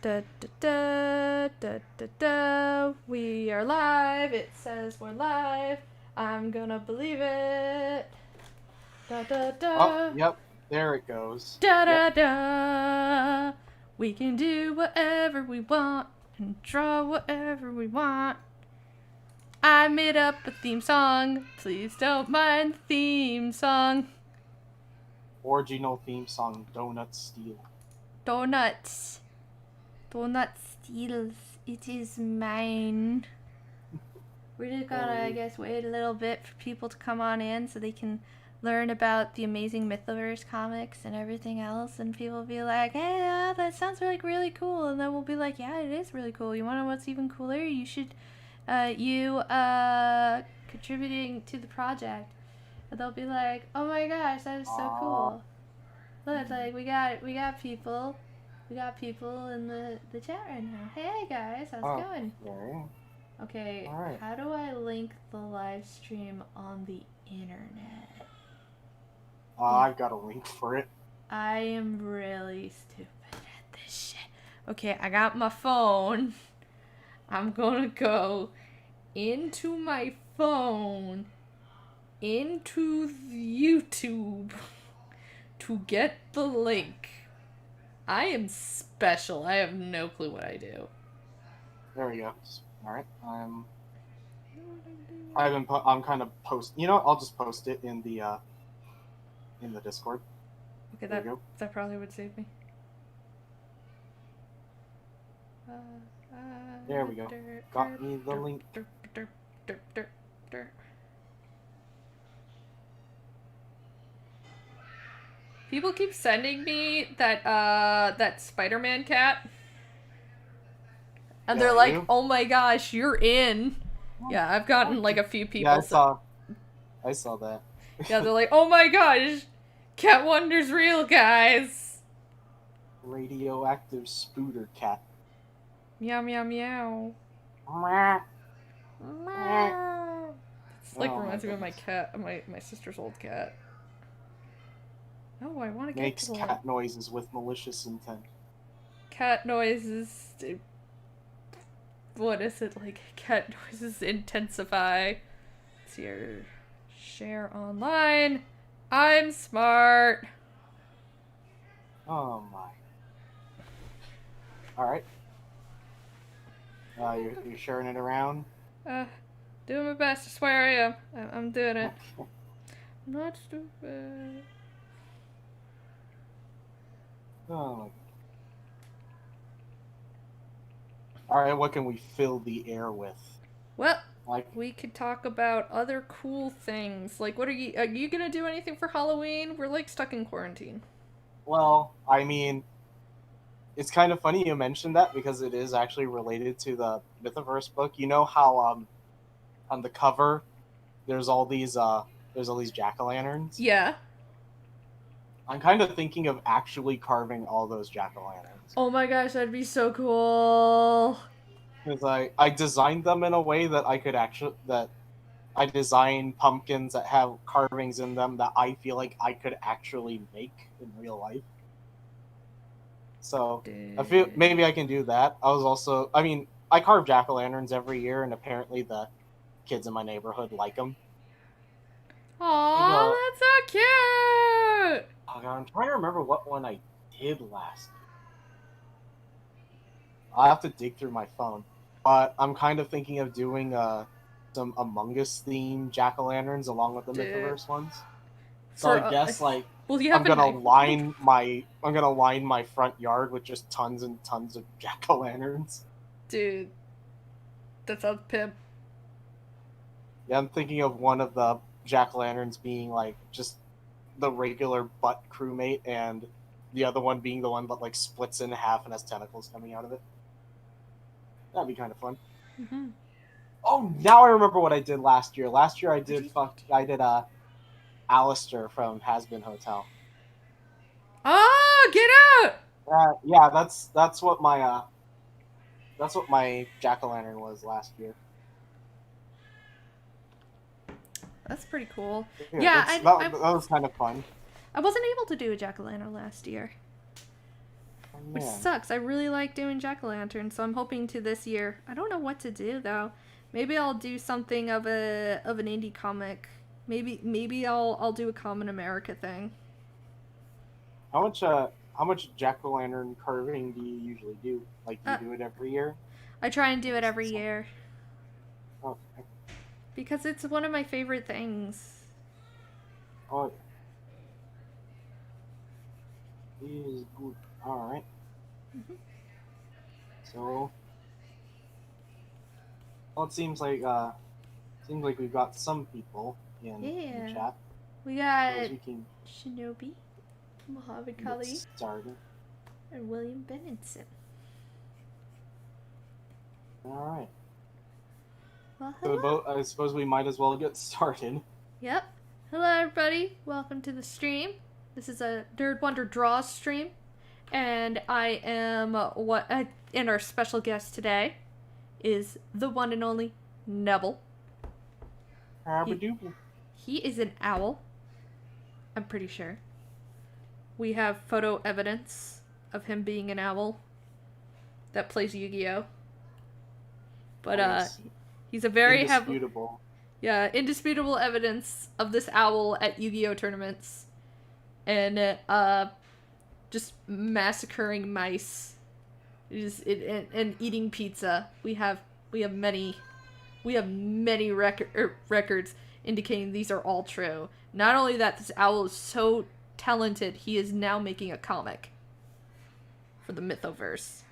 Da, da, da, da, da, da. We are live. It says we're live. I'm gonna believe it. Da, da, Oh, da. yep. There it goes. Da, Yep. da, da. We can do whatever we want and draw whatever we want. I made up a theme song. Please don't mind the theme song. Original theme song, Donut Steel. Donuts. Donut steals. It is mine. We just gotta, I guess, wait a little bit for people to come on in so they can learn about the amazing Mythiverse comics and everything else. And people will be like, hey, that sounds like really cool. And then we'll be like, yeah, it is really cool. You wanna know what's even cooler? You should, contributing to the project. And they'll be like, oh my gosh, that is so cool. Look, like, we got people. We got people in the chat right now. Hey guys, how's it going? Okay. Okay, Alright. how do I link the live stream on the internet? I've got a link for it. I am really stupid at this shit. Okay, I got my phone. I'm gonna go into my phone, into YouTube to get the link. I am special. I have no clue what I do. There we go. Alright. I'm kind of You know what? I'll just post it in the Discord. Okay, There we go. that probably would save me. There we go. Got me the link. People keep sending me that Spider-Man cat. And they're like, "Oh my gosh, you're in." Yeah, I've gotten like a few people. Yeah, I saw that. Yeah, they're like, "Oh my gosh, Cat Wonder's real, guys." Radioactive Spooter Cat. Meow meow meow. It's like reminds me of my cat, my sister's old cat. Oh, I want to get Makes cat noises with malicious intent. Cat noises. What is it like? Cat noises intensify. Let's see here. Share online. I'm smart. Oh my. Alright. You're sharing it around? Doing my best. I swear I am. I'm doing it. I'm not stupid. Oh my god. Alright, what can we fill the air with? Well, we could talk about other cool things. Like, are you gonna do anything for Halloween? We're like stuck in quarantine. Well, I mean, it's kind of funny you mentioned that because it is actually related to the Mythiverse book. You know how on the cover there's all these jack-o'-lanterns? Yeah. I'm kind of thinking of actually carving all those jack-o'-lanterns. Oh my gosh, that'd be so cool. Because I designed them in a way that I design pumpkins that have carvings in them that I feel like I could actually make in real life. So I feel maybe I can do that. I carve jack-o'-lanterns every year, and apparently the kids in my neighborhood like them. Aww, that's so cute! Oh god, I'm trying to remember what one I did last. I'll have to dig through my phone. But I'm kind of thinking of doing some Among Us themed jack-o'-lanterns along with the Mythiverse ones. So I guess I'm gonna line my front yard with just tons and tons of jack-o'-lanterns. Dude, that sounds pimp. Yeah, I'm thinking of one of the jack-o'-lanterns being like just the regular butt crewmate, and the other one being the one that like splits in half and has tentacles coming out of it. That'd be kind of fun. Mm-hmm. Oh, now I remember what I did last year. Last year I did Alistair from Has Been Hotel. Oh, get out! Yeah, that's what my jack-o'-lantern was last year. That's pretty cool. Yeah, that was kind of fun. I wasn't able to do a jack-o'-lantern last year. which sucks. I really like doing jack-o'-lanterns, so I'm hoping to this year. I don't know what to do though. Maybe I'll do something of an indie comic. Maybe I'll do a Common America thing. How much jack-o'-lantern carving do you usually do? Like, do you do it every year? I try and do it every year. Okay. Because it's one of my favorite things. Oh, yeah. It is good. Alright. Mm-hmm. So, well, it seems like we've got some people in the chat. We got Shinobi, Muhammad Kali, and William Benenson. Alright. Well, hello. So I suppose we might as well get started. Yep. Hello, everybody. Welcome to the stream. This is a Nerd Wonder Draws stream. And I am and our special guest today is the one and only Nebel. He is an owl. I'm pretty sure. We have photo evidence of him being an owl that plays Yu-Gi-Oh! But he's a very indisputable. Indisputable evidence of this owl at Yu-Gi-Oh! Tournaments. And just massacring mice. And eating pizza. We have many records indicating these are all true. Not only that, this owl is so talented, he is now making a comic for the Mythoverse.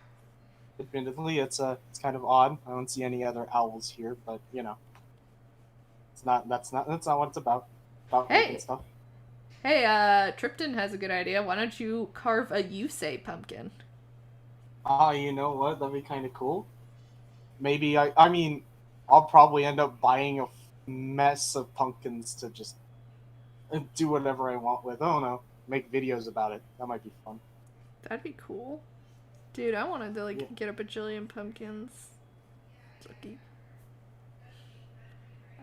Admittedly, it's kind of odd. I don't see any other owls here, but you know, that's not what it's about. Making stuff. Hey, Tripton has a good idea. Why don't you carve a Yusei pumpkin? You know what? That'd be kind of cool. Maybe I mean, I'll probably end up buying a mess of pumpkins to just do whatever I want with. I don't know. Make videos about it. That might be fun. That'd be cool. Dude, I wanted to get a bajillion pumpkins. Lucky.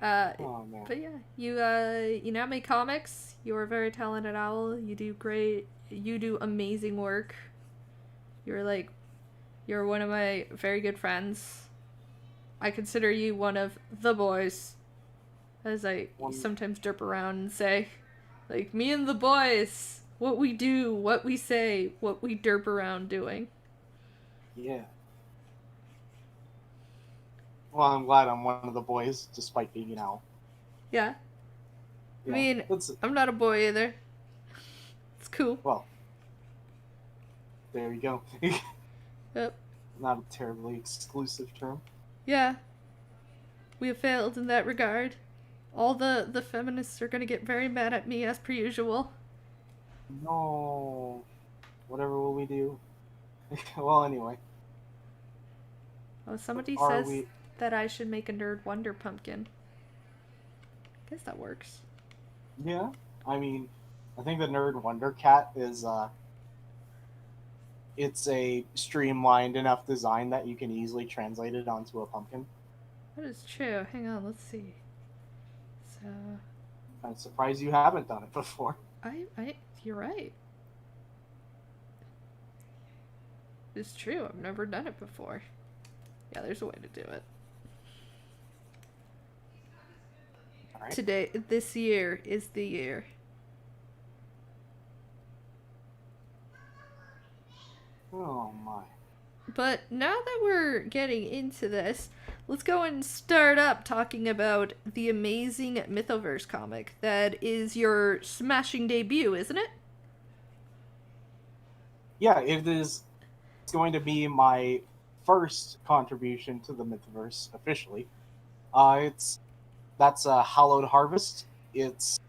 Oh man. But yeah, you now make comics. You're a very talented owl. You do great. You do amazing work. You're one of my very good friends. I consider you one of the boys, as I sometimes derp around and say, like, me and the boys, what we do, what we say, what we derp around doing. Yeah. Well, I'm glad I'm one of the boys, despite being an owl. Yeah. I mean, I'm not a boy either. It's cool. Well, there you go. Yep. Not a terribly exclusive term. Yeah. We have failed in that regard. All the feminists are gonna get very mad at me as per usual. No. Whatever will we do? Well, anyway. Oh, somebody says that I should make a Nerd Wonder pumpkin. I guess that works. Yeah. I mean, I think the Nerd Wonder cat is, it's a streamlined enough design that you can easily translate it onto a pumpkin. That is true. Hang on, let's see. So... I'm surprised you haven't done it before. You're right. It's true. I've never done it before. Yeah, there's a way to do it. Right. This year is the year. Oh my. But now that we're getting into this, let's go and start up talking about the amazing Mythoverse comic that is your smashing debut, isn't it? Yeah, it is. It's going to be my first contribution to the Mythiverse officially. That's a Hallowed Harvest. It's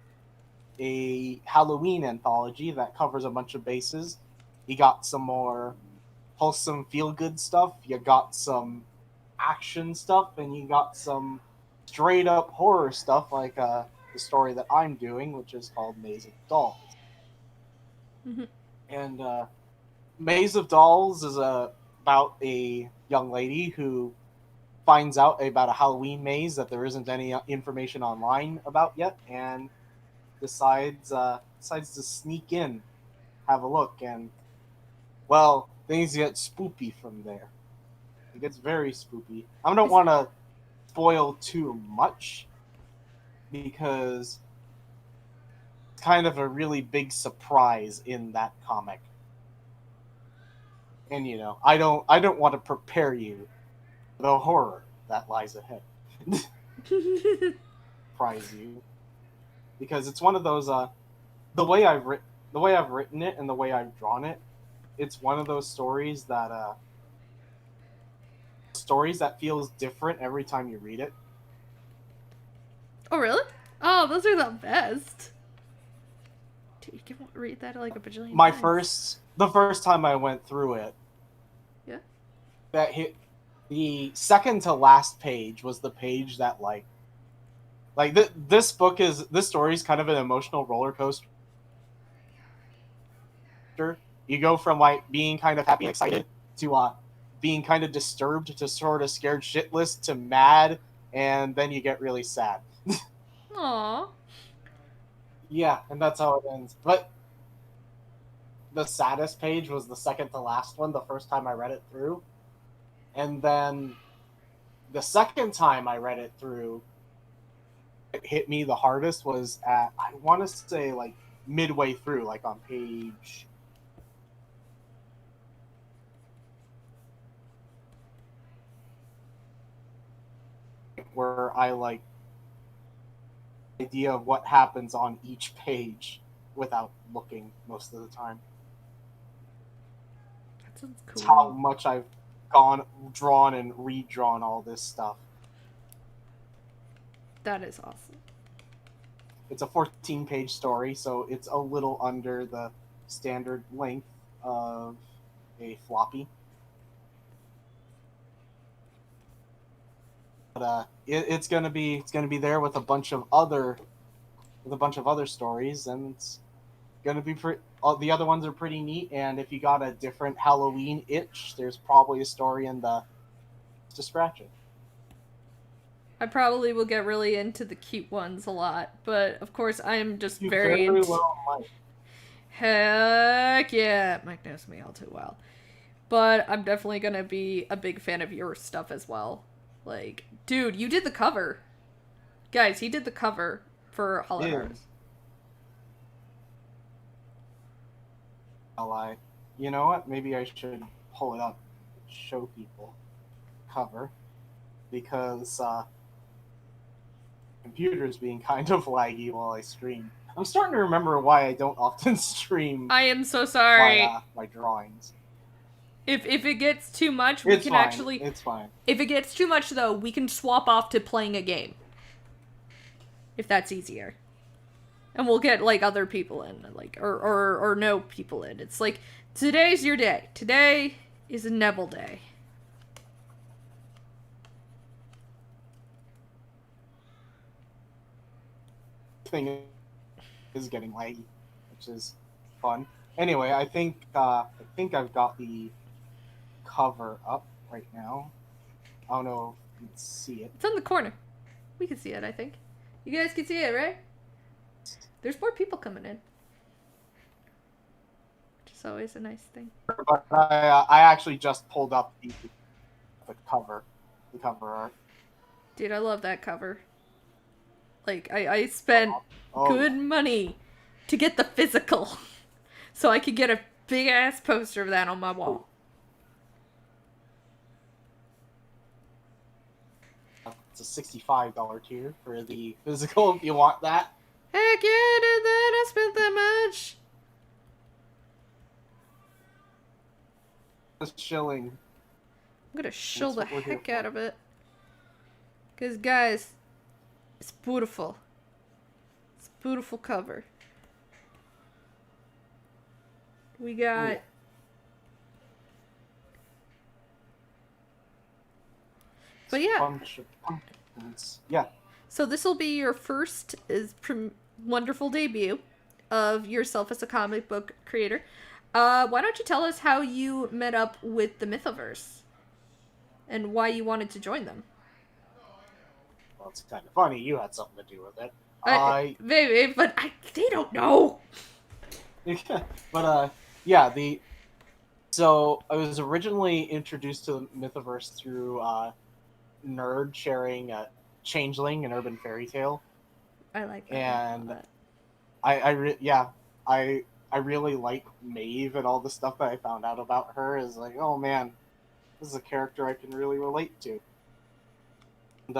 a Halloween anthology that covers a bunch of bases. You got some more wholesome feel-good stuff, you got some action stuff, and you got some straight-up horror stuff, like the story that I'm doing, which is called Maze of Dolls. Mm-hmm. And Maze of Dolls is about a young lady who finds out about a Halloween maze that there isn't any information online about yet, and decides to sneak in, have a look, and well, things get spoopy from there. It gets very spoopy. I don't want to spoil too much because it's kind of a really big surprise in that comic. And I don't want to prepare you for the horror that lies ahead. Surprise you. Because it's one of those the way I've written it and the way I've drawn it, it's one of those stories that feels different every time you read it. Oh, really? Oh, those are the best. Dude, you can read that like a bajillion times. The first time I went through it, yeah, that hit the second to last page was the page that this story is kind of an emotional roller coaster. You go from being kind of happy and excited to being kind of disturbed to sort of scared shitless to mad, and then you get really sad. Aww. Yeah, and that's how it ends. But the saddest page was the second to last one the first time I read it through. And then the second time I read it through, it hit me the hardest was at, I want to say, midway through, on page... where I, idea of what happens on each page without looking most of the time. That sounds cool. It's how much I've drawn and redrawn all this stuff. That is awesome. It's a 14-page story, so it's a little under the standard length of a floppy. But it's gonna be there with a bunch of other stories, and it's gonna be the other ones are pretty neat. And if you got a different Halloween itch, there's probably a story in the to scratch it. I probably will get really into the cute ones a lot, but of course I am just very into... well, Mike. Heck yeah, Mike knows me all too well. But I'm definitely gonna be a big fan of your stuff as well. Like, dude, you did the cover. Guys, he did the cover for Holiday Harvest. You know what? Maybe I should pull it up and show people cover, because computer's being kind of laggy while I stream. I'm starting to remember why I don't often stream. I am so sorry. My drawings. If it gets too much, we can fine. actually... It's fine. If it gets too much, though, we can swap off to playing a game. If that's easier. And we'll get, other people in, or no people in. It's like, today's your day. Today is a Nebel day. Thing is getting laggy, which is fun. Anyway, I think I've got the cover up right now. I don't know if you can see it. It's in the corner. We can see it, I think. You guys can see it, right? There's more people coming in. Which is always a nice thing. But I actually just pulled up the cover art. Dude, I love that cover. I spent good money to get the physical. So I could get a big-ass poster of that on my wall. It's a $65 tier for the physical if you want that. Heck yeah, I did that. I spent that much. Just shilling. I'm gonna shill the heck out of it. Because, guys, it's beautiful. It's a beautiful cover. We got... Ooh. But yeah. Bunch of pumpkins. Yeah. So this will be your first wonderful debut of yourself as a comic book creator. Why don't you tell us how you met up with the Mythiverse and why you wanted to join them? Well, it's kind of funny. You had something to do with it. Maybe, but they don't know. But yeah, So I was originally introduced to Mythiverse through Nerd sharing Changeling, an urban fairy tale. I like that And one a lot. yeah, I I really like Maeve, and all the stuff that I found out about her is like, oh man, this is a character I can really relate to. And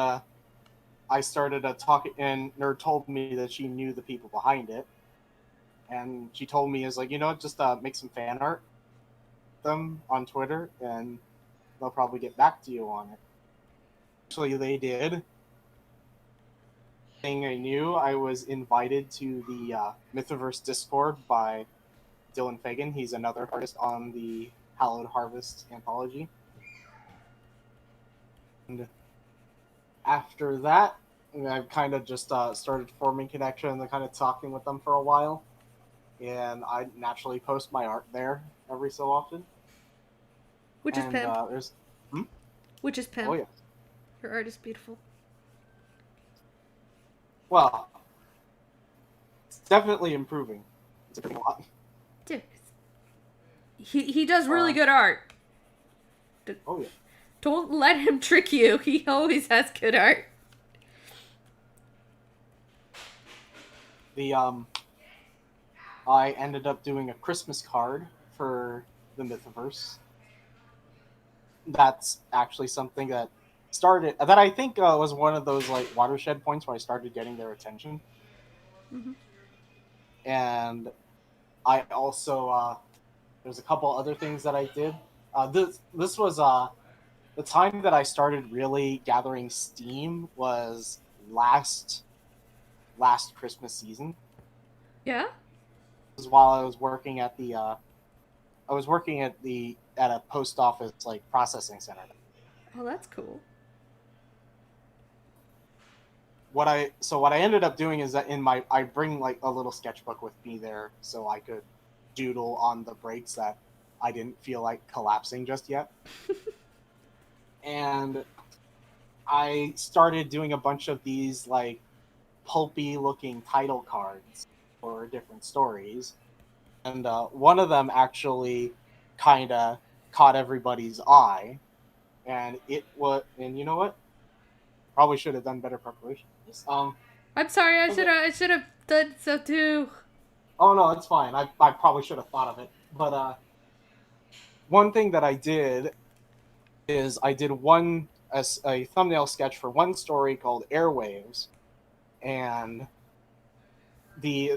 I started talking, and Nerd told me that she knew the people behind it, and she told me is like, just make some fan art them on Twitter, and they'll probably get back to you on it. Actually, they did. Thing I knew, I was invited to the Mythiverse Discord by Dylan Fagan. He's another artist on the Hallowed Harvest anthology. And after that, I've kind of just started forming connection and kind of talking with them for a while. And I naturally post my art there every so often. Which is And pimp. there's. Hmm? Which is Oh, pimp. yeah. Your art is beautiful. Well, it's definitely improving. It's improving a lot. Dude, he does really good art. Oh, yeah. Don't let him trick you. He always has good art. I ended up doing a Christmas card for the Mythiverse. That's actually something that I think was one of those like watershed points where I started getting their attention. Mm-hmm. And I also there's a couple other things that I did. This was the time that I started really gathering steam was last Christmas season. Yeah? This was while I was working at at a post office like processing center. Oh, that's cool. What I ended up doing is that I bring like a little sketchbook with me there so I could doodle on the breaks that I didn't feel like collapsing just yet. And I started doing a bunch of these like pulpy looking title cards for different stories. And one of them actually kind of caught everybody's eye. And and you know what? Probably should have done better preparation. I'm sorry. Okay. I should have done so too. Oh no, it's fine. I probably should have thought of it. But one thing that I did is I did a thumbnail sketch for one story called Airwaves, and the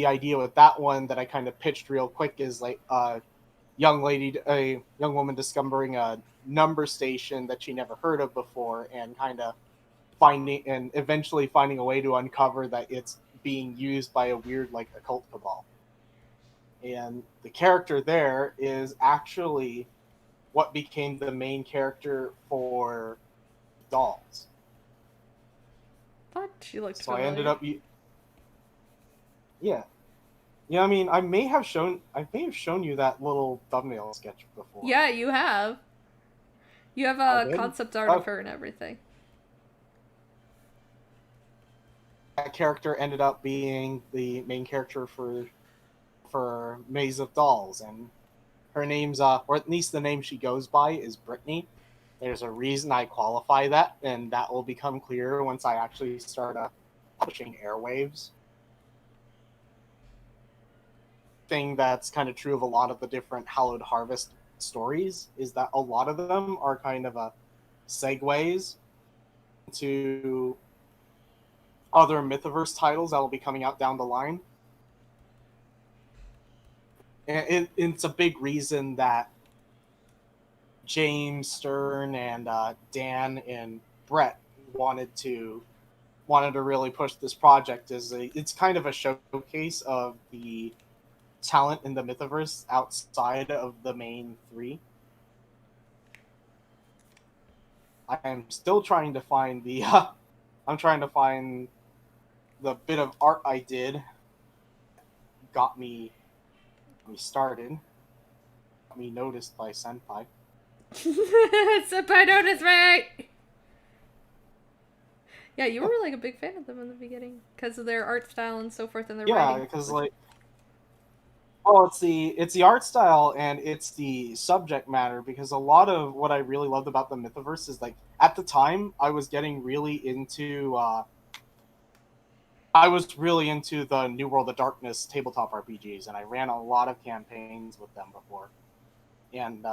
idea with that one that I kind of pitched real quick is like a young woman discovering a number station that she never heard of before, and kind of eventually finding a way to uncover that it's being used by a weird like occult cabal. And the character there is actually what became the main character for Dolls. What? She looked So I ended familiar. up, yeah, yeah. I mean, I may have shown you that little thumbnail sketch before. Yeah, you have. You have I a did. concept art of her and everything. That character ended up being the main character for Maze of Dolls, and her name's or at least the name she goes by is Brittany. There's a reason I qualify that, and that will become clearer once I actually start pushing Airwaves. Thing that's kind of true of a lot of the different Hallowed Harvest stories is that a lot of them are kind of segues to other Mythiverse titles that will be coming out down the line. And it's a big reason that James Stern and Dan and Brett wanted to really push this project. It's kind of a showcase of the talent in the Mythiverse outside of the main three. I am still trying to find the I'm trying to find the bit of art I did got me started, got me noticed by Senpai. Senpai noticed me! Yeah, you were like a big fan of them in the beginning because of their art style and so forth and their Yeah, writing. because like Well, it's the art style and it's the subject matter, because a lot of what I really loved about the Mythiverse is, like, at the time I was getting really into the New World of Darkness tabletop RPGs, and I ran a lot of campaigns with them before. And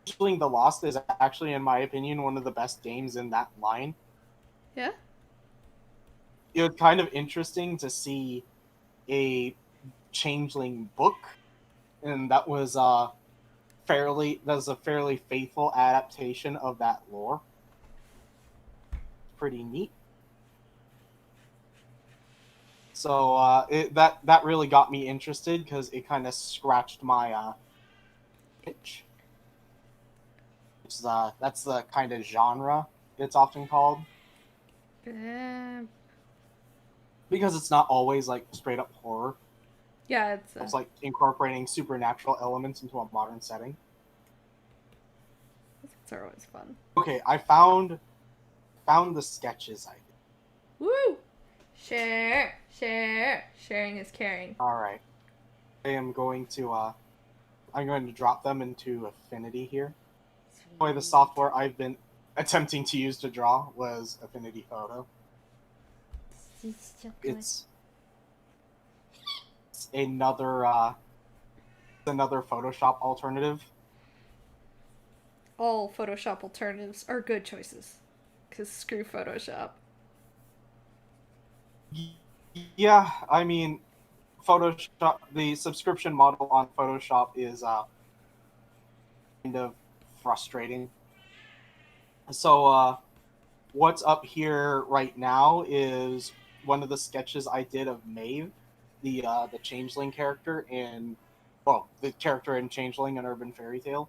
Changeling the Lost is actually, in my opinion, one of the best games in that line. Yeah. It was kind of interesting to see a Changeling book, and that was a fairly faithful adaptation of that lore. Pretty neat. So that really got me interested, because it kind of scratched my itch. That's the kind of genre it's often called, because it's not always like straight up horror. Yeah, It's like incorporating supernatural elements into a modern setting. It's always fun. Okay, I found the sketches I did. Woo! Sharing is caring. All right, I'm going to drop them into Affinity here. Boy, the software I've been attempting to use to draw was Affinity Photo. It's another Photoshop alternative. All Photoshop alternatives are good choices, because screw Photoshop. Yeah, I mean, Photoshop, the subscription model on Photoshop is kind of frustrating. So what's up here right now is one of the sketches I did of Maeve, the changeling character the character in Changeling, an Urban Fairy Tale.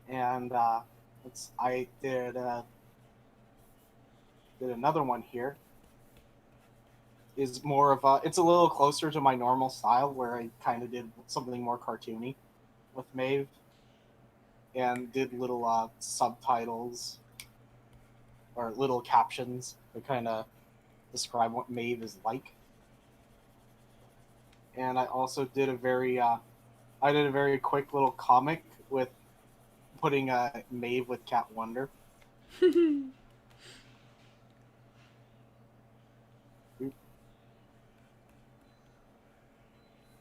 And I did another one here. Is more of it's a little closer to my normal style, where I kind of did something more cartoony with Maeve, and did little subtitles or little captions that kind of describe what Maeve is like. And I also did a very quick little comic with putting Maeve with Cat Wonder.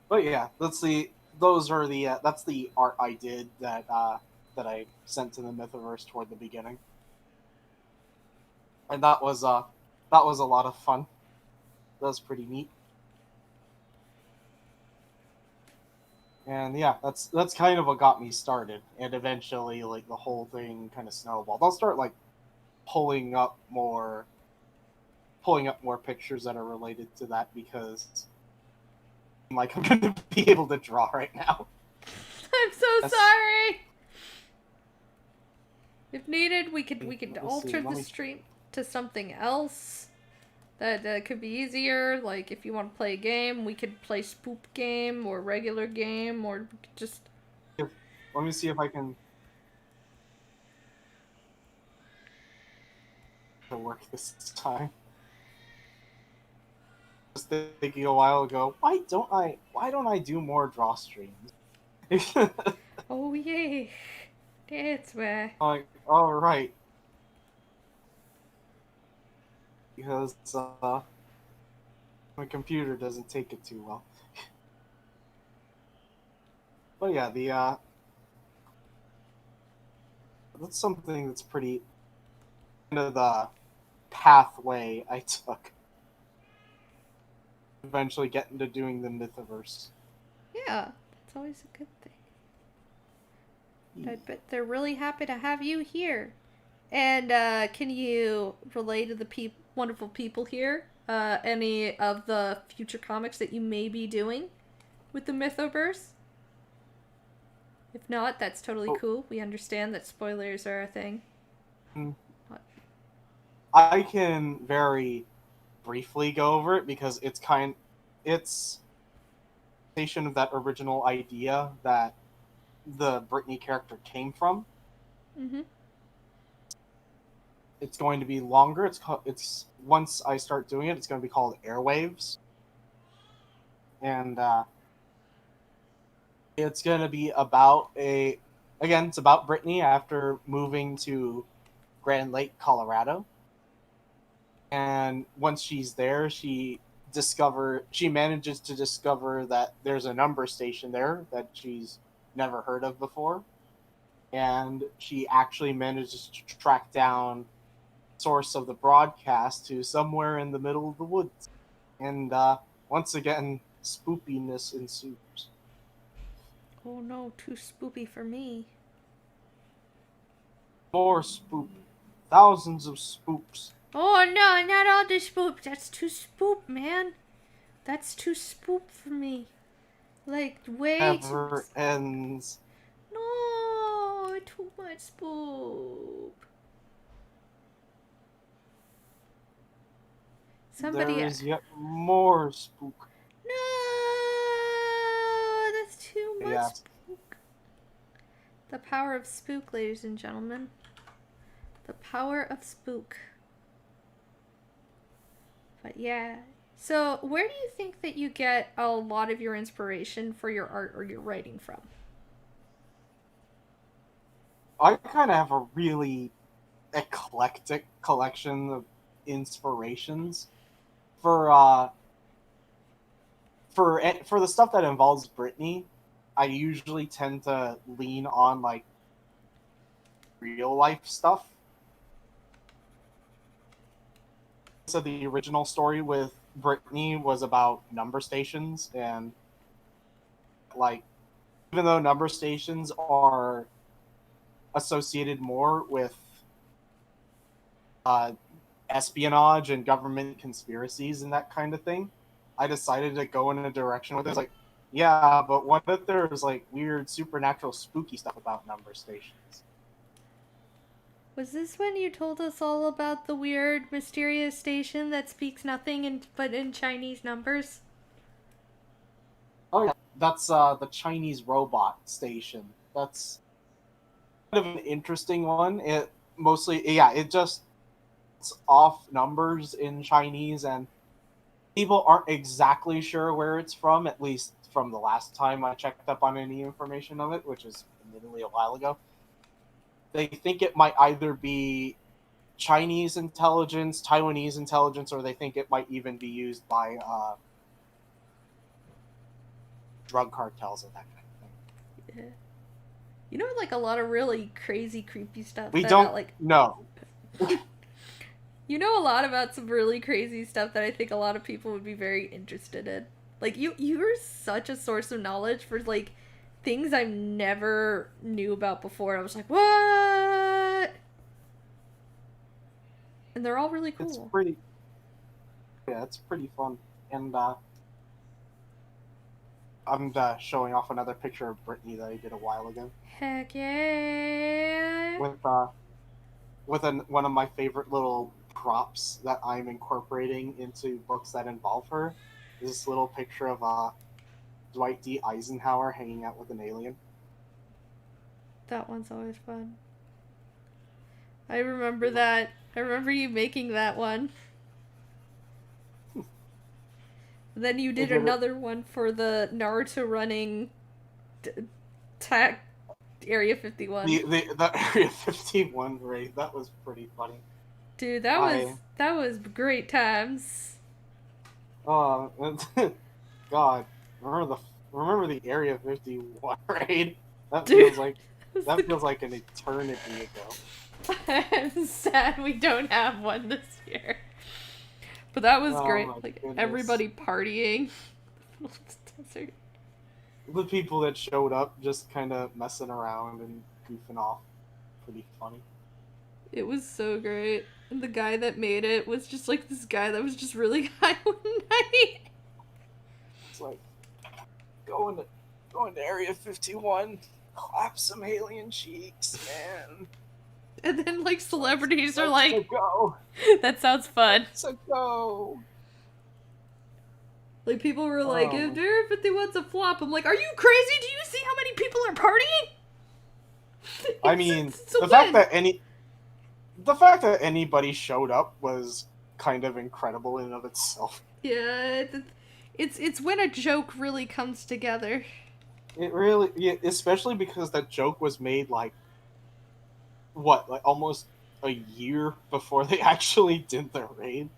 But yeah, that's the art I did that I sent to the Mythiverse toward the beginning, and that was a lot of fun. That was pretty neat. And yeah, that's kind of what got me started, and eventually, like, the whole thing kind of snowballed. I'll start, like, pulling up more pictures that are related to that, because, like, I'm going to be able to draw right now. I'm so sorry. If needed, we could alter the stream to something else that could be easier. Like, if you want to play a game, we could play spoop game or regular game, or we could just... Let me see if I can work this time. Just thinking a while ago, why don't I do more draw streams? Oh yeah, that's why. Like, all right, because my computer doesn't take it too well. But yeah, that's something that's pretty kind of the pathway I took. Eventually get into doing the Mythiverse. Yeah, that's always a good thing. I bet they're really happy to have you here. And can you relay to the wonderful people here any of the future comics that you may be doing with the Mythoverse? If not, that's totally cool. We understand that spoilers are a thing. I can very briefly go over it, because it's of that original idea that the Brittany character came from. Mm-hmm. It's going to be longer. It's once I start doing it, it's going to be called Airwaves. and it's gonna be about it's about Brittany after moving to Grand Lake, Colorado. And once she's there, she manages to discover that there's a number station there that she's never heard of before. And she actually manages to track down source of the broadcast to somewhere in the middle of the woods. And once again, spoopiness ensues. Oh no, too spoopy for me. More spoop. Thousands of spoops. Oh no, not all the spoop. That's too spoop, man. That's too spoop for me. Like, way Never ends. No, too much spoop. Somebody... There is yet more spook. No, that's too much spook. The power of spook, ladies and gentlemen. The power of spook. But yeah. So, where do you think that you get a lot of your inspiration for your art or your writing from? I kind of have a really eclectic collection of inspirations for the stuff that involves Brittany. I usually tend to lean on like real life stuff. So the original story with Brittany was about number stations, and like even though number stations are associated more with espionage and government conspiracies and that kind of thing, I decided to go in a direction with it. It's like, yeah, but what if there's like weird supernatural spooky stuff about number stations? Was this when you told us all about the weird, mysterious station that speaks nothing but in Chinese numbers? Oh yeah, that's the Chinese robot station. That's kind of an interesting one. It mostly, it just off numbers in Chinese, and people aren't exactly sure where it's from, at least from the last time I checked up on any information of it, which is admittedly a while ago. They think it might either be Chinese intelligence, Taiwanese intelligence, or they think it might even be used by drug cartels and that kind of thing. Yeah. You know, like a lot of really crazy, creepy stuff. We don't know. You know a lot about some really crazy stuff that I think a lot of people would be very interested in. Like, you're such a source of knowledge for, like, things I never knew about before. I was like, what? And they're all really cool. It's pretty fun. And I'm showing off another picture of Brittany that I did a while ago. Heck yeah! With one of my favorite little props that I'm incorporating into books that involve her. This little picture of Dwight D. Eisenhower hanging out with an alien. That one's always fun. I remember that. I remember you making that one. Then you did another one for the Naruto running Area 51. The Area 51 raid, that was pretty funny. Dude, that was great times. Oh, God, remember the Area 51 raid? That feels like an eternity ago. I'm sad we don't have one this year. But that was great. Like, goodness. Everybody partying. The people that showed up just kind of messing around and goofing off. Pretty funny. It was so great. And the guy that made it was just like this guy that was just really high one night. It's like, going to Area 51, clap some alien cheeks, man. And then, like, celebrities are like, go. That sounds fun. Let's go. Like, people were like, if Area 51's a flop, I'm like, are you crazy? Do you see how many people are partying? I mean, the fact that anybody showed up was kind of incredible in and of itself. Yeah, It's when a joke really comes together. It really, yeah, especially because that joke was made like almost a year before they actually did the raid.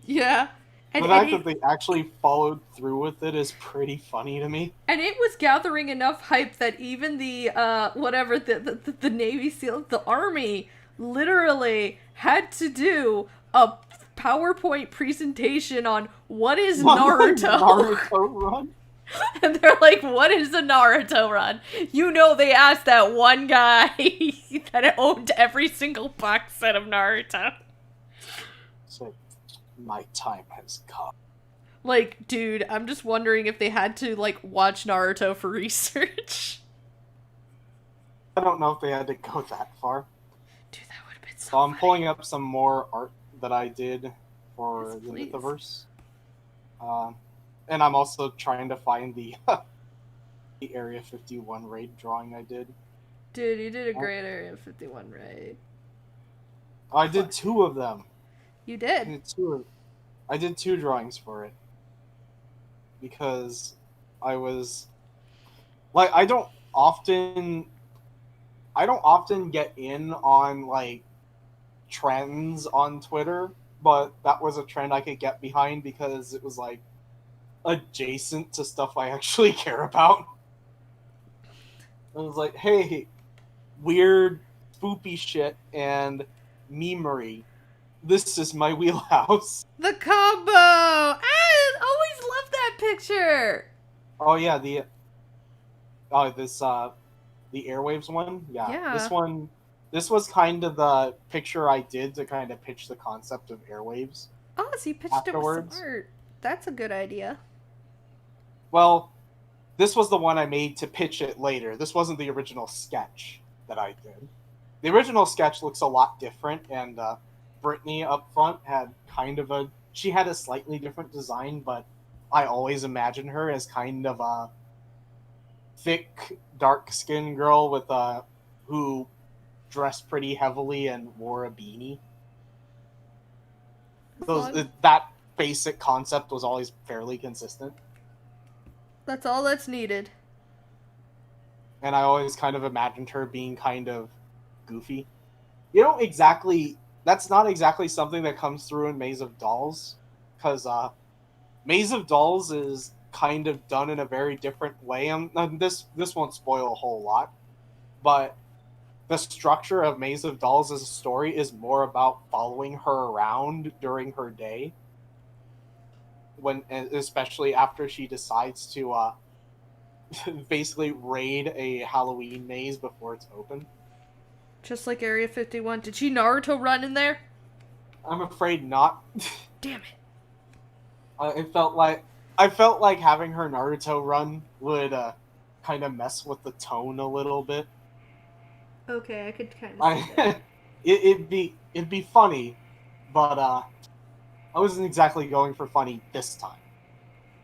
Yeah. The fact that they actually followed through with it is pretty funny to me. And it was gathering enough hype that even the the Navy SEAL, the Army, literally had to do a PowerPoint presentation on what is Naruto. Naruto run. And they're like, what is the Naruto run? You know, they asked that one guy that owned every single box set of Naruto. So, my time has come. Like, dude, I'm just wondering if they had to, like, watch Naruto for research. I don't know if they had to go that far. Dude, that would have been so I'm funny. pulling up some more art that I did for the Please. Mythiverse. And I'm also trying to find the the Area 51 raid drawing I did. Dude, you did a great Area 51 raid. I did 2 of them. You did? I did 2 drawings for it. Because I was... Like, I don't often get in on, like, trends on Twitter, but that was a trend I could get behind because it was, like, adjacent to stuff I actually care about. It was like, hey, weird, spoopy shit and memery. This is my wheelhouse. The combo! I always loved that picture! Oh yeah, the Airwaves one? Yeah. This was kind of the picture I did to kind of pitch the concept of Airwaves. Oh, so you pitched afterwards. It with some art. That's a good idea. Well, this was the one I made to pitch it later. This wasn't the original sketch that I did. The original sketch looks a lot different, and Brittany up front had she had a slightly different design, but I always imagined her as kind of a thick, dark-skinned girl with who dressed pretty heavily and wore a beanie. That basic concept was always fairly consistent. That's all that's needed. And I always kind of imagined her being kind of goofy. You don't exactly... That's not exactly something that comes through in Maze of Dolls, because Maze of Dolls is kind of done in a very different way. This won't spoil a whole lot, but the structure of Maze of Dolls as a story is more about following her around during her day, especially after she decides to basically raid a Halloween maze before it's open. Just like Area 51. Did she Naruto run in there? I'm afraid not. Damn it. I felt like having her Naruto run would kind of mess with the tone a little bit. Okay, I could kind of see that. It'd be funny, but I wasn't exactly going for funny this time.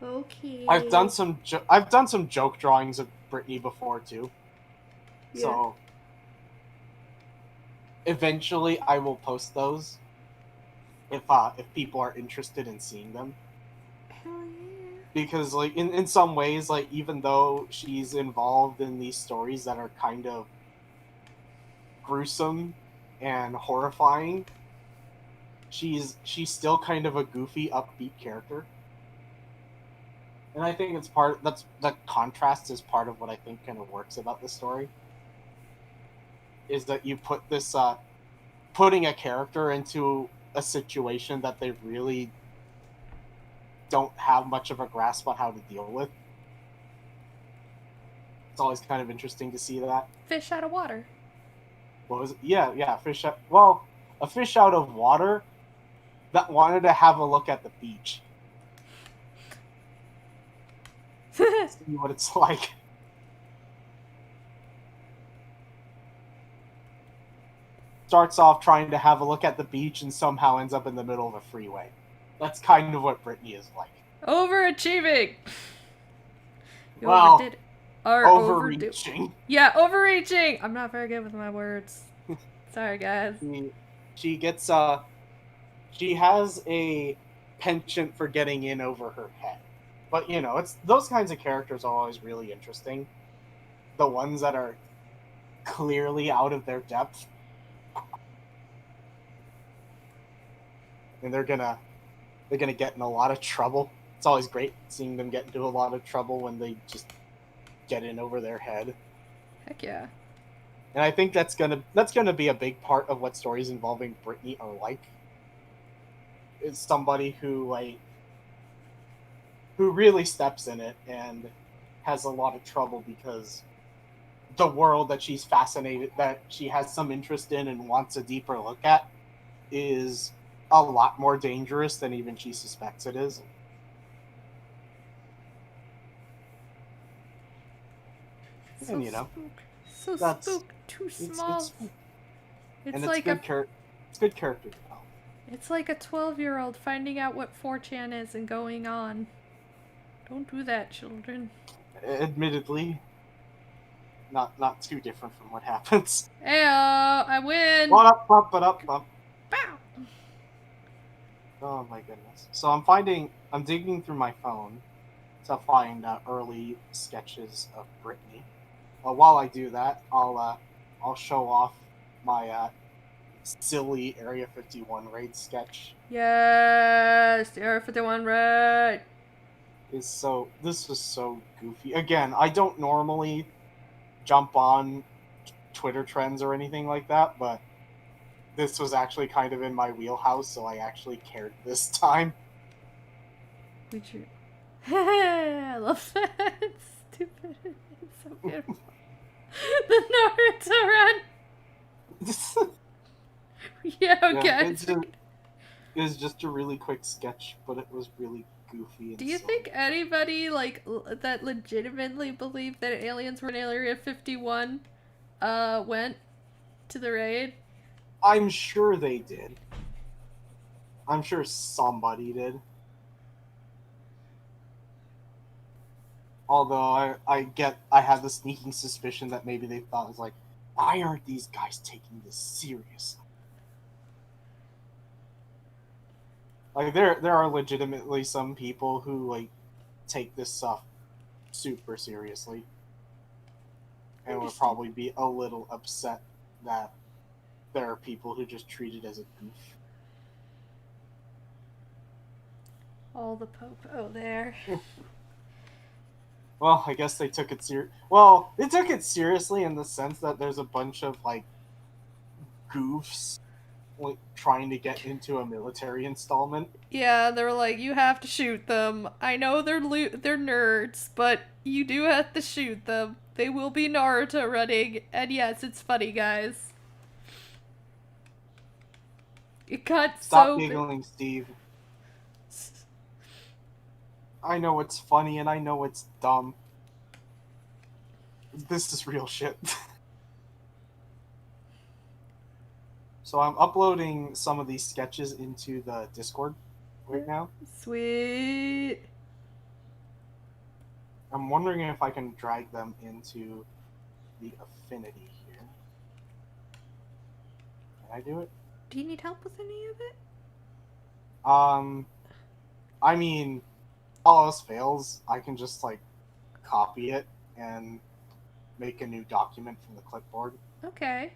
Okay. I've done some joke drawings of Brittany before too. Yeah. So eventually I will post those if people are interested in seeing them. Hell yeah. Because like in some ways, like even though she's involved in these stories that are kind of gruesome and horrifying, she's still kind of a goofy, upbeat character. And I think that contrast is part of what I think kind of works about the story. Is that you put this putting a character into a situation that they really don't have much of a grasp on how to deal with. It's always kind of interesting to see that. Fish out of water. What was it? Yeah, fish out... Well, a fish out of water that wanted to have a look at the beach. See what it's like. Starts off trying to have a look at the beach and somehow ends up in the middle of a freeway. That's kind of what Brittany is like. Overachieving! You well, overdid it. Or overreaching. Yeah, overreaching! I'm not very good with my words. Sorry, guys. She gets, she has a penchant for getting in over her head. But you know, it's those kinds of characters are always really interesting. The ones that are clearly out of their depth, and they're gonna get in a lot of trouble. It's always great seeing them get into a lot of trouble when they just get in over their head. Heck yeah. And I think that's gonna be a big part of what stories involving Brittany are like. Is somebody who really steps in it and has a lot of trouble because the world that she has some interest in and wants a deeper look at is a lot more dangerous than even she suspects it is. So And you know, so that's spook, too small. It's like good character development. It's like a 12-year-old finding out what 4chan is and going on. Don't do that, children. Admittedly, not too different from what happens. Heyo, I win. What up, bump it up, bump. Bow. Oh my goodness. So I'm digging through my phone to find early sketches of Brittany. While I do that, I'll show off my silly Area 51 raid sketch. Yes, the Area 51 raid. This was so goofy. Again, I don't normally jump on Twitter trends or anything like that, but this was actually kind of in my wheelhouse, so I actually cared this time. I love that. It's stupid. It's so beautiful. The Naruto run. Yeah, okay. It was just a really quick sketch, but it was really goofy. Do you think anybody that legitimately believed that aliens were in Area 51 went to the raid? I'm sure they did. I'm sure somebody did. Although I have the sneaking suspicion that maybe they thought it was like, why aren't these guys taking this seriously? Like there are legitimately some people who take this stuff super seriously, and would probably be a little upset that there are people who just treat it as a goof. All the popo there. Well, I guess they took it Well, they took it seriously in the sense that there's a bunch of goofs trying to get into a military installment. Yeah, they were like, you have to shoot them. I know they're nerds, but you do have to shoot them. They will be Naruto running, and yes, it's funny, guys. It got Stop giggling, Steve. I know it's funny and I know it's dumb. This is real shit. So I'm uploading some of these sketches into the Discord right now. Sweet. I'm wondering if I can drag them into the Affinity here. Can I do it? Do you need help with any of it? I mean, all else fails, I can just copy it and make a new document from the clipboard. Okay.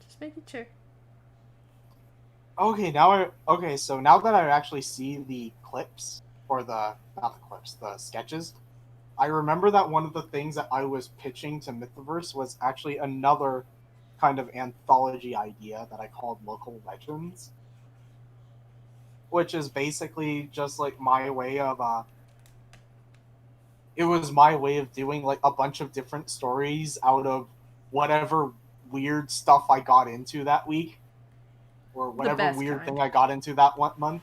Just making sure. Okay, so now that I actually see the clips, or not the clips, the sketches, I remember that one of the things that I was pitching to Mythiverse was actually another kind of anthology idea that I called Local Legends, which is basically just my way of it was my way of doing a bunch of different stories out of whatever weird stuff I got into that week, or whatever weird thing I got into that one month.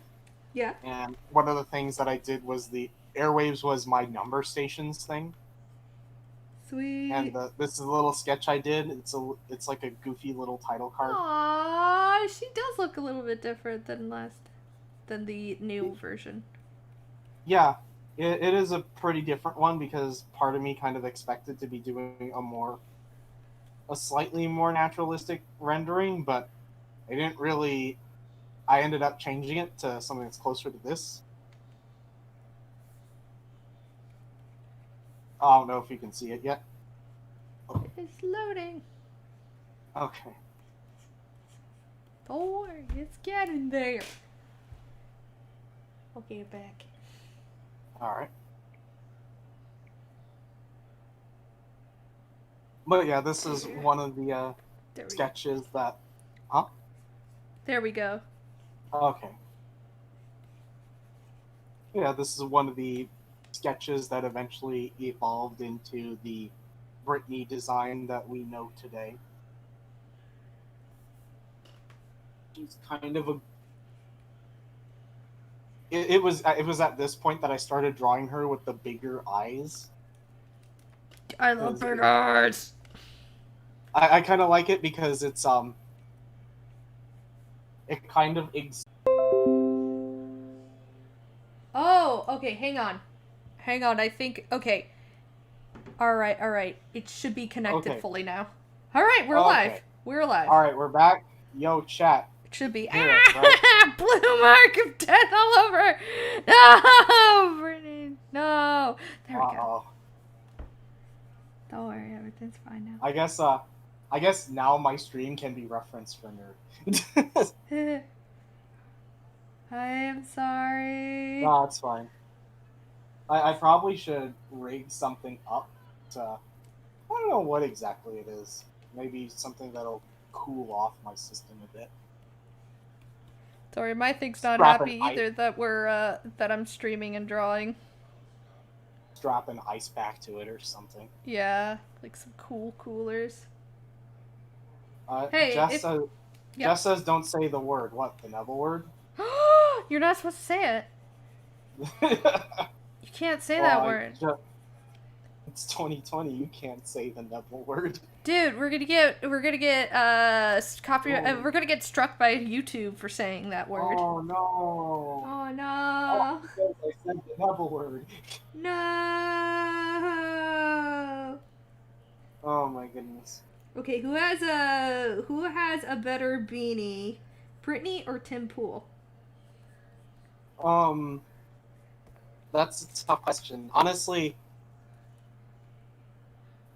Yeah. And one of the things that I did was the Airwaves was my number stations thing. Sweet. And this is a little sketch I did. It's like a goofy little title card. Aww, she does look a little bit different than the new version. Yeah, it is a pretty different one because part of me kind of expected to be doing a slightly more naturalistic rendering, but I didn't really. I ended up changing it to something that's closer to this. I don't know if you can see it yet. It's loading. Okay. Don't worry, it's getting there. Okay, back. Alright. But yeah, this is one of the sketches that... Huh? There we go. Okay. Yeah, this is one of the sketches that eventually evolved into the Britney design that we know today. She's kind of a... It was at this point that I started drawing her with the bigger eyes. I love big eyes. I kind of like it because it's it kind of Oh, okay, hang on. Hang on, I think okay. Alright. It should be connected fully now. Alright, we're live. We're live. Alright, we're back. Yo, chat. It should be. Right? Blue mark of death all over. No, Brittany. No. There we go. Don't worry, everything's fine now. I guess now my stream can be referenced for nerd. I am sorry. No, it's fine. I probably should rig something up to... I don't know what exactly it is. Maybe something that'll cool off my system a bit. Sorry, my thing's not happy either that that I'm streaming and drawing. Strap an ice pack to it or something. Yeah, like some cool coolers. Hey, Jess says don't say the word. What, the Nebel word? You're not supposed to say it. You can't say that word. It's 2020. You can't say the Nebel word. Dude, we're gonna get copyright. We're gonna get struck by YouTube for saying that word. Oh no! Oh no! Oh, because I said the Nebel word. No! Oh my goodness. Okay, who has a better beanie, Brittany or Tim Pool? That's a tough question. Honestly,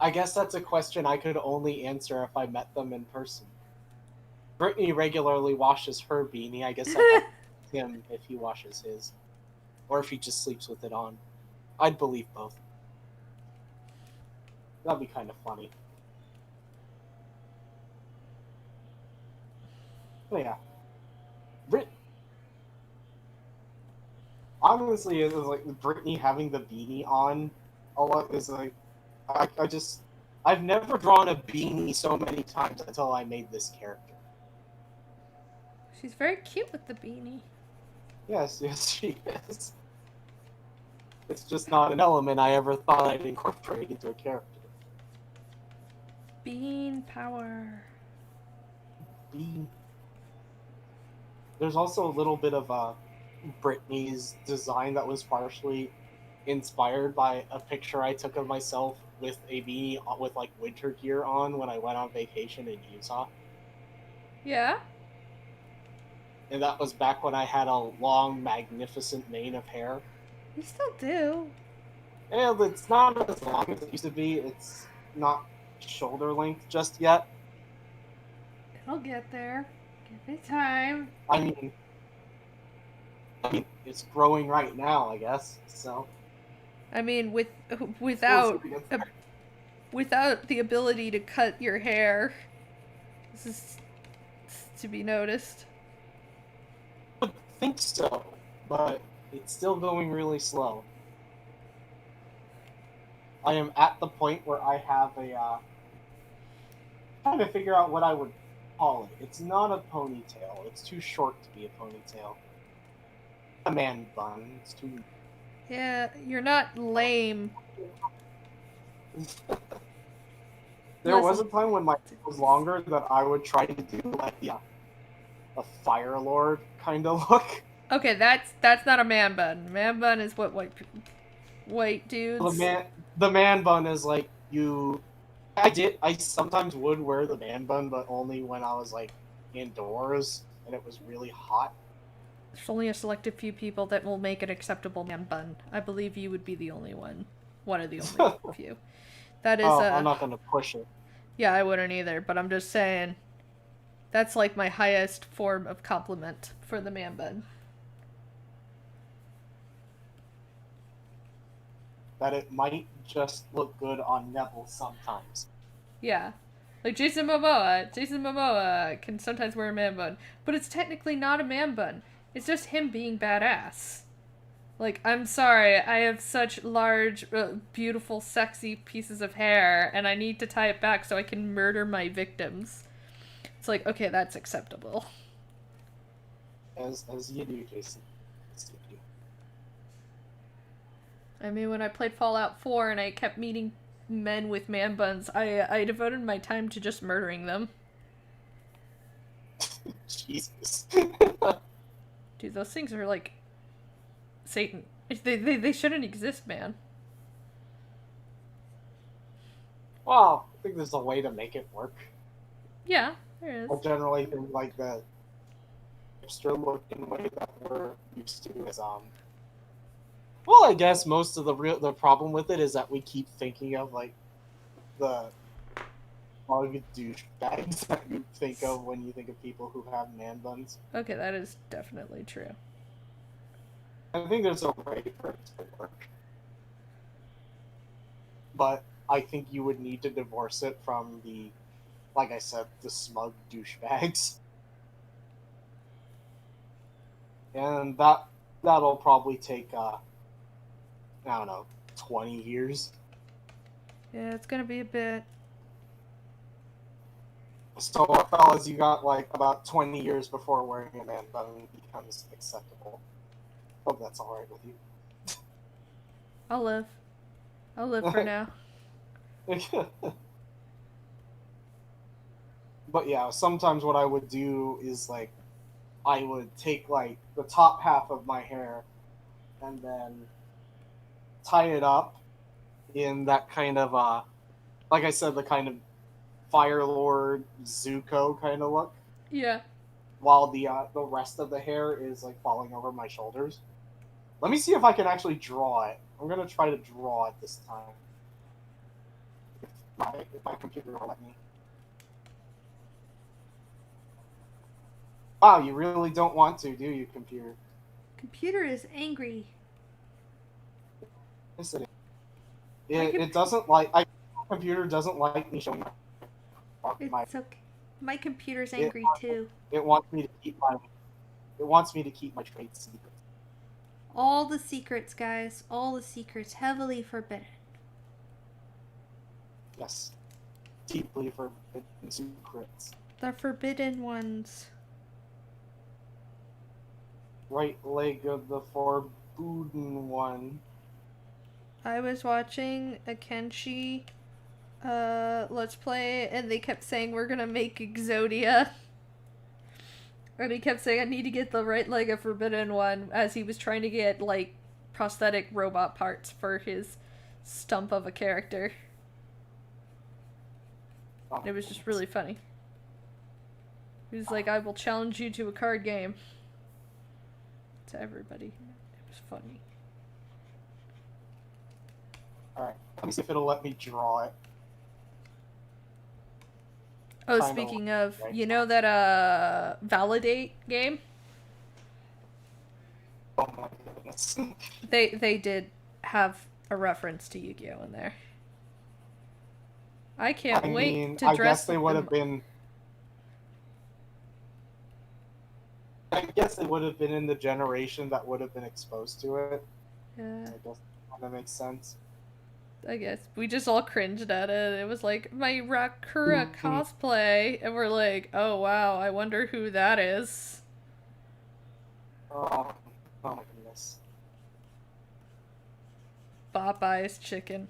I guess that's a question I could only answer if I met them in person. Brittany regularly washes her beanie. I guess I'd ask him if he washes his. Or if he just sleeps with it on. I'd believe both. That'd be kind of funny. But yeah. Honestly, it was like Brittany having the beanie on a lot is like... I've never drawn a beanie so many times until I made this character. She's very cute with the beanie. Yes, she is. It's just not an element I ever thought I'd incorporate into a character. Bean power. Bean. There's also a little bit of Brittany's design that was partially inspired by a picture I took of myself with a beanie with like winter gear on when I went on vacation in Utah. Yeah. And that was back when I had a long, magnificent mane of hair. You still do. And it's not as long as it used to be. It's not shoulder length just yet. It'll get there. Give it time. I mean, it's growing right now, I guess. So. I mean, without the ability to cut your hair, this is to be noticed. I think so, but it's still going really slow. I am at the point where I have trying to figure out what I would call it. It's not a ponytail. It's too short to be a ponytail. A man bun. It's too... Yeah, you're not lame. There was a time when my hair was longer that I would try to do like a Fire Lord kind of look. Okay, that's not a man bun. Man bun is what white dudes. The man bun is like you. I sometimes would wear the man bun, but only when I was like indoors and it was really hot. There's only a selected few people that will make an acceptable man bun. I believe you would be the only one. one of the only few. That is I'm not gonna push it. Yeah, I wouldn't either, but I'm just saying that's like my highest form of compliment for the man bun. That it might just look good on Nebel sometimes. Yeah. Like Jason Momoa can sometimes wear a man bun, but it's technically not a man bun. It's just him being badass. Like, I'm sorry, I have such large, beautiful, sexy pieces of hair, and I need to tie it back so I can murder my victims. It's like, okay, that's acceptable. As you do, Jason. As you do. I mean, when I played Fallout 4 and I kept meeting men with man buns, I devoted my time to just murdering them. Jesus. Dude, those things are like Satan. They shouldn't exist, man. Well, I think there's a way to make it work. Yeah, there is. I generally think like the hipster looking way that we're used to is well, I guess most of the problem with it is that we keep thinking of like the douchebags that you think of when you think of people who have man buns. Okay, that is definitely true. I think there's a way for it to work. But I think you would need to divorce it from the, like I said, the smug douchebags. And that'll probably take, I don't know, 20 years. Yeah, it's gonna be a bit. So, fellas, you got like about 20 years before wearing a man bun becomes acceptable. Hope that's alright with you. I'll live for now. But yeah, sometimes what I would do is like, I would take like the top half of my hair and then tie it up in that kind of, like I said, the kind of Fire Lord Zuko kind of look. Yeah. While the rest of the hair is like falling over my shoulders. Let me see if I can actually draw it. I'm gonna try to draw it this time. If my computer will let me. Wow, you really don't want to, do you, computer? Computer is angry. Yes, it is. It doesn't like. Computer doesn't like me showing It's okay. My computer's angry too. It wants me to keep my. It wants me to keep my trade secrets. All the secrets, guys. All the secrets. Heavily forbidden. Yes. Deeply forbidden secrets. The forbidden ones. Right leg of the forbidden one. I was watching a Kenshi Let's Play, and they kept saying we're gonna make Exodia. And he kept saying I need to get the right leg of forbidden one as he was trying to get like prosthetic robot parts for his stump of a character. It was just really funny. He was like, I will challenge you to a card game. To everybody. It was funny. Alright, let me see if it'll let me draw it. Oh, speaking of, you know that Validate game? Oh my goodness. They did have a reference to Yu-Gi-Oh in there. I can't wait to dress. I guess they would have been. I guess they would have been in the generation that would have been exposed to it. Yeah. I guess that makes sense. I guess we just all cringed at it. It was like my Rakura cosplay, and we're like, "Oh wow, I wonder who that is." Oh my goodness. Popeye's chicken.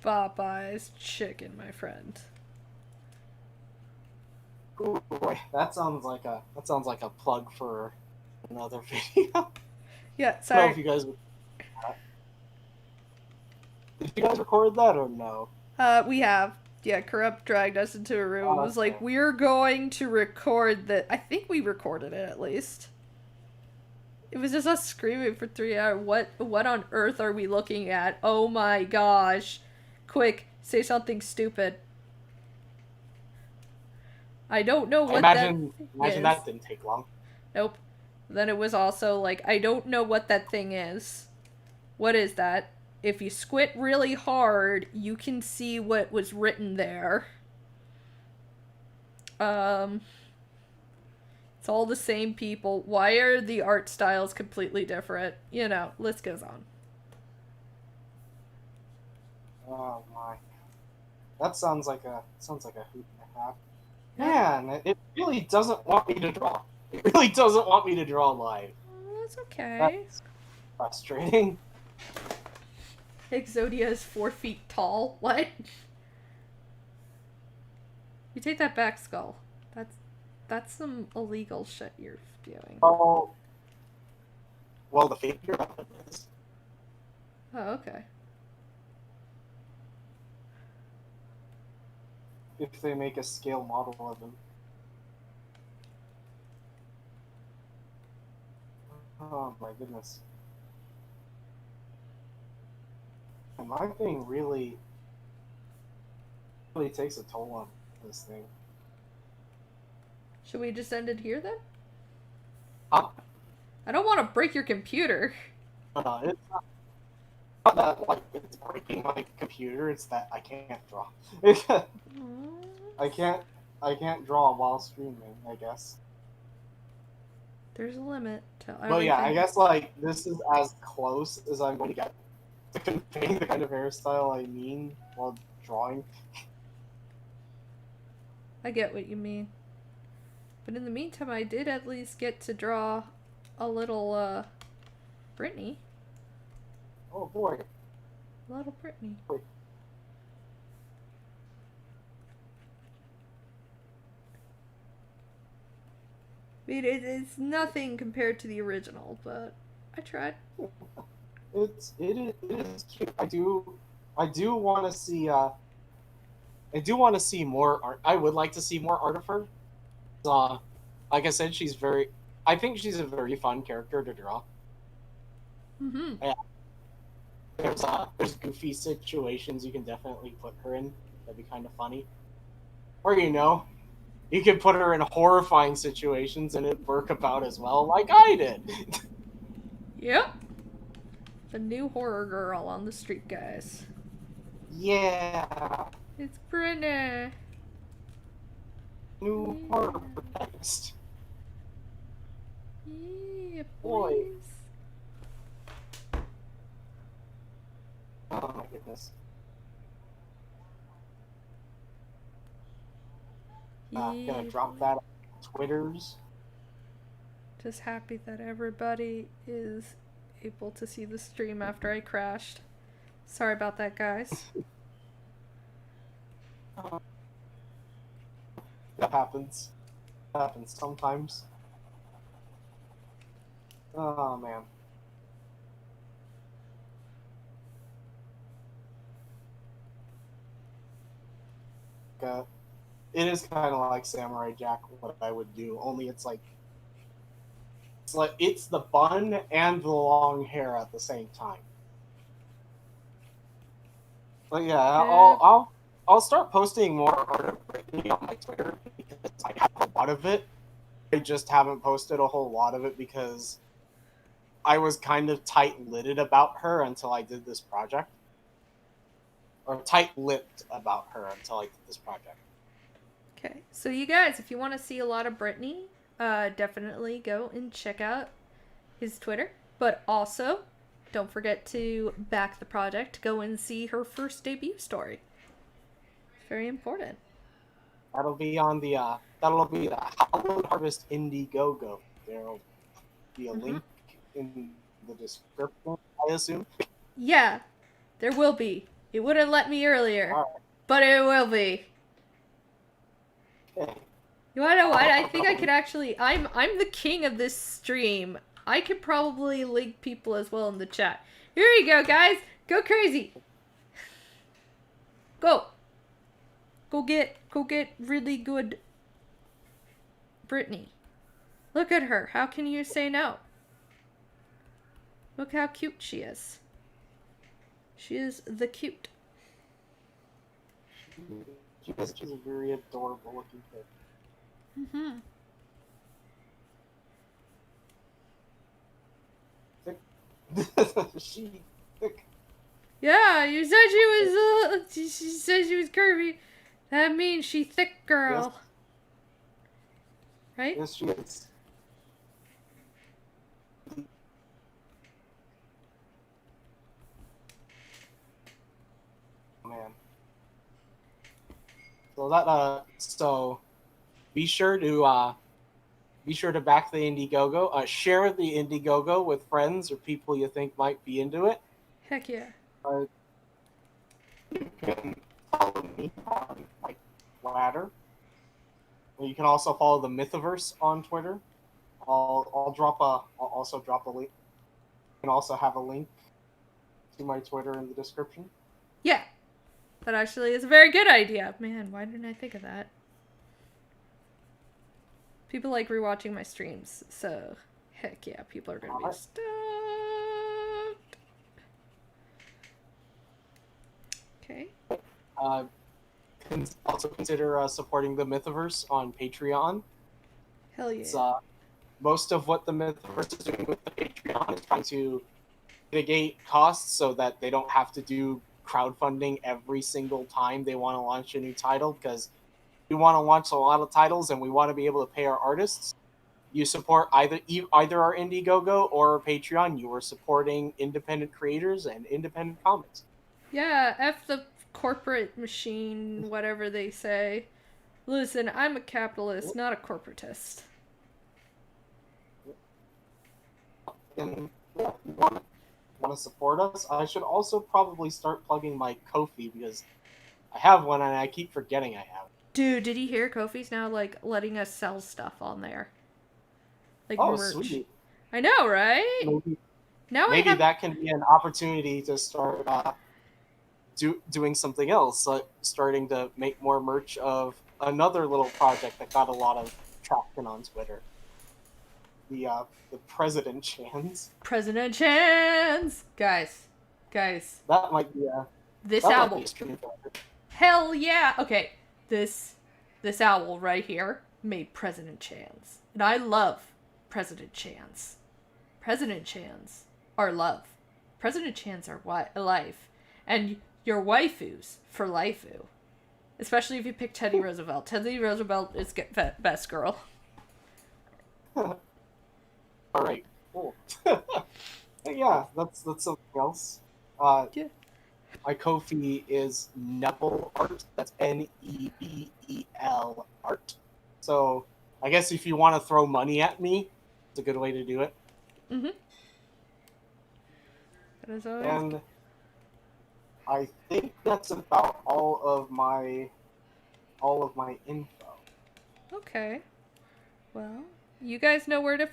Popeye's chicken, my friend. Ooh, boy, that sounds like a plug for another video. Yeah, sorry. I don't know if you guys. Did you guys record that or no? We have. Yeah, Corrupt dragged us into a room. It was like, we're going to record that. I think we recorded it at least. It was just us screaming for 3 hours. What on earth are we looking at? Oh my gosh. Quick, say something stupid. I don't know what imagine is. That didn't take long. Nope. Then it was also like, I don't know what that thing is. What is that? If you squint really hard, you can see what was written there. It's all the same people. Why are the art styles completely different? You know, list goes on. Oh my. That sounds like a hoot and a half. Man, it really doesn't want me to draw. It really doesn't want me to draw live. That's okay. That's frustrating. Exodia is 4 feet tall. What? You take that back, Skull. That's some illegal shit you're doing. Oh. Well, the figure of it is. Oh, okay. If they make a scale model of him. Oh my goodness. And my thing really takes a toll on this thing. Should we just end it here then? I don't want to break your computer. It's not that like it's breaking my computer, it's that I can't draw. I can't draw while streaming, I guess. There's a limit to everything. But yeah, I guess like this is as close as I'm going to get to conveying the kind of hairstyle I mean while drawing. I get what you mean. But in the meantime, I did at least get to draw a little, Brittany. Oh boy. Little Brittany. I mean, it's nothing compared to the original, but I tried. It is cute. I do want to see more art. I would like to see more art of her. Like I said, I think she's a very fun character to draw. Mm-hmm. Yeah. There's goofy situations you can definitely put her in. That'd be kind of funny. Or you could put her in horrifying situations and it'd work about as well, like I did. Yep. The new horror girl on the street, guys. Yeah. It's Brittany. New horror protagonist. Yeah, boy. Oh my goodness. Gonna drop that on Twitters. Just happy that everybody is able to see the stream after I crashed. Sorry about that, guys. That happens. That happens sometimes. Oh man. It is kind of like Samurai Jack, what I would do. Only it's the bun and the long hair at the same time. But yeah, I'll start posting more art of Brittany on my Twitter because I have a lot of it. I just haven't posted a whole lot of it because I was kind of tight-lipped about her until I did this project. Or tight-lipped about her until I did this project. Okay, so you guys, if you want to see a lot of Brittany, definitely go and check out his Twitter. But also, don't forget to back the project. Go and see her first debut story. It's very important. That'll be on the Hallowed Harvest Indiegogo. There'll be a link in the description, I assume. Yeah, there will be. It wouldn't let me earlier, but it will be. Okay. You wanna know what? I think I could actually. I'm the king of this stream. I could probably link people as well in the chat. Here you go, guys. Go crazy. Go. Go get really good Brittany. Look at her. How can you say no? Look how cute she is. She is the cute. She's a very adorable looking kid. Mm-hmm. She thick. Yeah, you said she was. She said she was curvy. That means she thick, girl. Yes. Right? Yes, she is. Man. So be sure to back the Indiegogo. Share the Indiegogo with friends or people you think might be into it. Heck yeah. You can follow me on my Twitter. You can also follow the Mythiverse on Twitter. I'll also drop a link. You can also have a link to my Twitter in the description. Yeah. That actually is a very good idea. Man, why didn't I think of that? People like rewatching my streams, so heck yeah, people are gonna be stoked. Okay. Also consider supporting the Mythiverse on Patreon. Hell yeah. It's, most of what the Mythiverse is doing with the Patreon is trying to mitigate costs so that they don't have to do crowdfunding every single time they want to launch a new title, because we want to launch a lot of titles and we want to be able to pay our artists. You support either our Indiegogo or our Patreon. You are supporting independent creators and independent comics. Yeah, F the corporate machine, whatever they say. Listen, I'm a capitalist, not a corporatist. And yeah, if you want to support us, I should also probably start plugging my Ko-fi, because I have one and I keep forgetting I have it. Dude, did you hear Ko-fi's now like letting us sell stuff on there? Like merch. Sweet. I know, right? Maybe that can be an opportunity to start doing something else, like starting to make more merch of another little project that got a lot of traction on Twitter. The President Chans. President Chans! Guys. That might be this owl. Hell yeah! Okay, this owl right here made President Chans. And I love President Chans. President Chans are love. President Chans are life. And your waifus for lifeu. Especially if you pick Teddy Roosevelt. Teddy Roosevelt is best girl. Alright, cool. Yeah, that's something else. Yeah. My Ko-fi is Nebel Art. That's Nebel Art. So I guess if you want to throw money at me, it's a good way to do it. Mm-hmm. That is always and good. I think that's about all of my info. Okay. Well, you guys know where to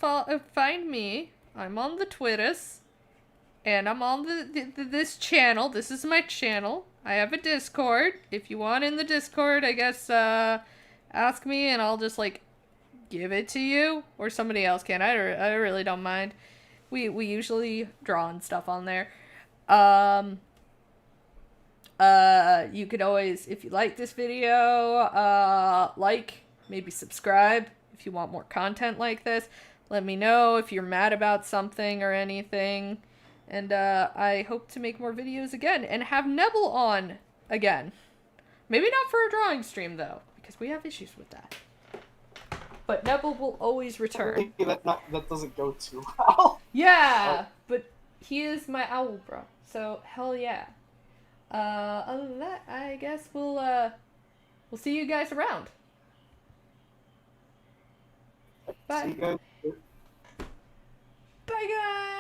find me. I'm on the Twitters. And I'm on this channel. This is my channel. I have a Discord. If you want in the Discord, I guess, ask me and I'll just, like, give it to you. Or somebody else can. I really don't mind. We usually draw and stuff on there. You could always, if you like this video, maybe subscribe if you want more content like this. Let me know if you're mad about something or anything. And I hope to make more videos again and have Nebel on again. Maybe not for a drawing stream, though, because we have issues with that. But Nebel will always return. That doesn't go too well. Yeah, but he is my owl, bro. So, hell yeah. Other than that, I guess we'll see you guys around. Bye. See you guys. Bye, guys.